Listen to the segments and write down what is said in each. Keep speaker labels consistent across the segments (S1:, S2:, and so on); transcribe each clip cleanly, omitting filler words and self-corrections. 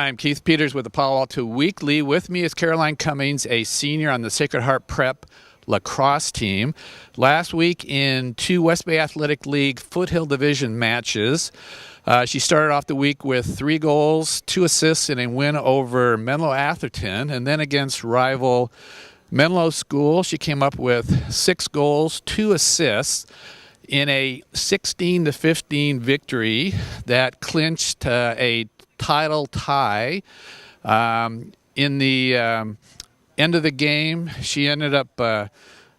S1: I'm Keith Peters with the Palo Alto Weekly. With me is Caroline Cummings, a senior on the Sacred Heart Prep lacrosse team. Last week in two West Bay Athletic League Foothill Division matches, she started off the week with 3 goals, 2 assists, and a win over Menlo Atherton. And then against rival Menlo School, she came up with 6 goals, 2 assists in a 16-15 victory that clinched a title tie. In the end of the game, she ended up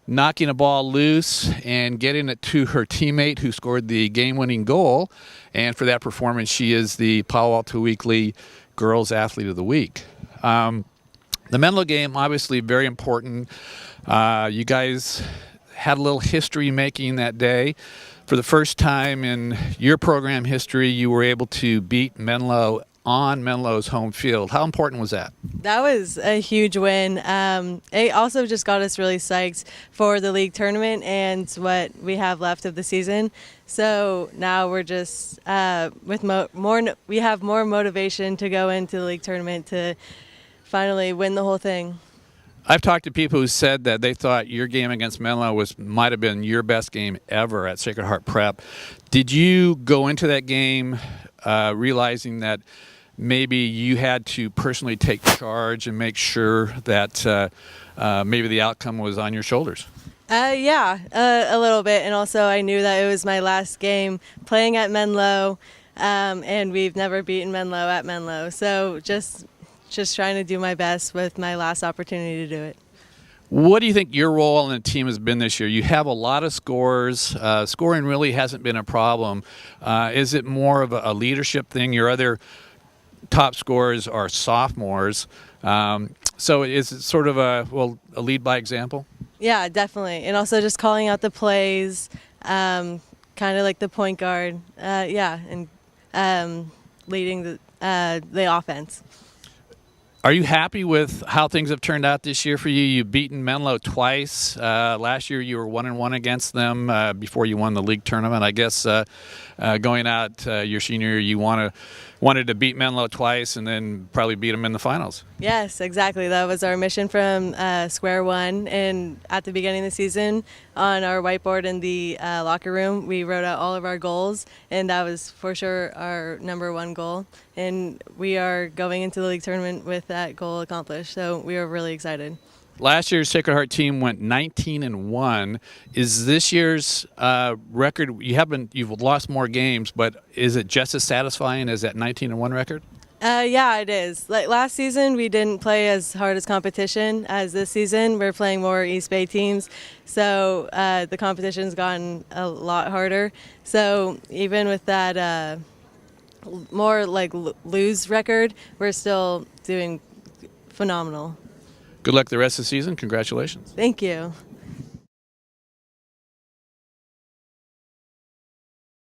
S1: knocking a ball loose and getting it to her teammate who scored the game-winning goal. And for that performance, she is the Palo Alto Weekly Girls Athlete of the Week. The Menlo game, obviously very important. You guys had a little history making that day. For the first time in your program history, you were able to beat Menlo on Menlo's home field. How important was that?
S2: That was a huge win. It also just got us really psyched for the league tournament and what we have left of the season. So now we're just with we have more motivation to go into the league tournament to finally win the whole thing.
S1: I've talked to people who said that they thought your game against Menlo might have been your best game ever at Sacred Heart Prep. Did you go into that game realizing that maybe you had to personally take charge and make sure that maybe the outcome was on your shoulders?
S2: Yeah, a little bit. And also I knew that it was my last game playing at Menlo, and we've never beaten Menlo at Menlo. So just trying to do my best with my last opportunity to do it.
S1: What do you think your role on the team has been this year? You have a lot of scores. Scoring really hasn't been a problem. Is it more of a leadership thing? Your other top scorers are sophomores. So is it sort of a lead by example?
S2: Yeah, definitely. And also just calling out the plays, kind of like the point guard. And leading the offense.
S1: Are you happy with how things have turned out this year for you? You've beaten Menlo twice. Last year you were 1-1 against them before you won the league tournament. I guess going out your senior year, you wanted to beat Menlo twice and then probably beat them in the finals.
S2: Yes, exactly. That was our mission from square one. And at the beginning of the season, on our whiteboard in the locker room, we wrote out all of our goals, and that was for sure our #1 goal. And we are going into the league tournament with that goal accomplished, so we are really excited.
S1: Last year's Sacred Heart team went 19-1. Is this year's record? You've lost more games, but is it just as satisfying as that 19-1 record?
S2: Yeah, it is. Like last season, we didn't play as hard as competition as this season. We're playing more East Bay teams, so the competition's gotten a lot harder. So even with that more like lose record, we're still doing phenomenal.
S1: Good luck the rest of the season. Congratulations.
S2: Thank you.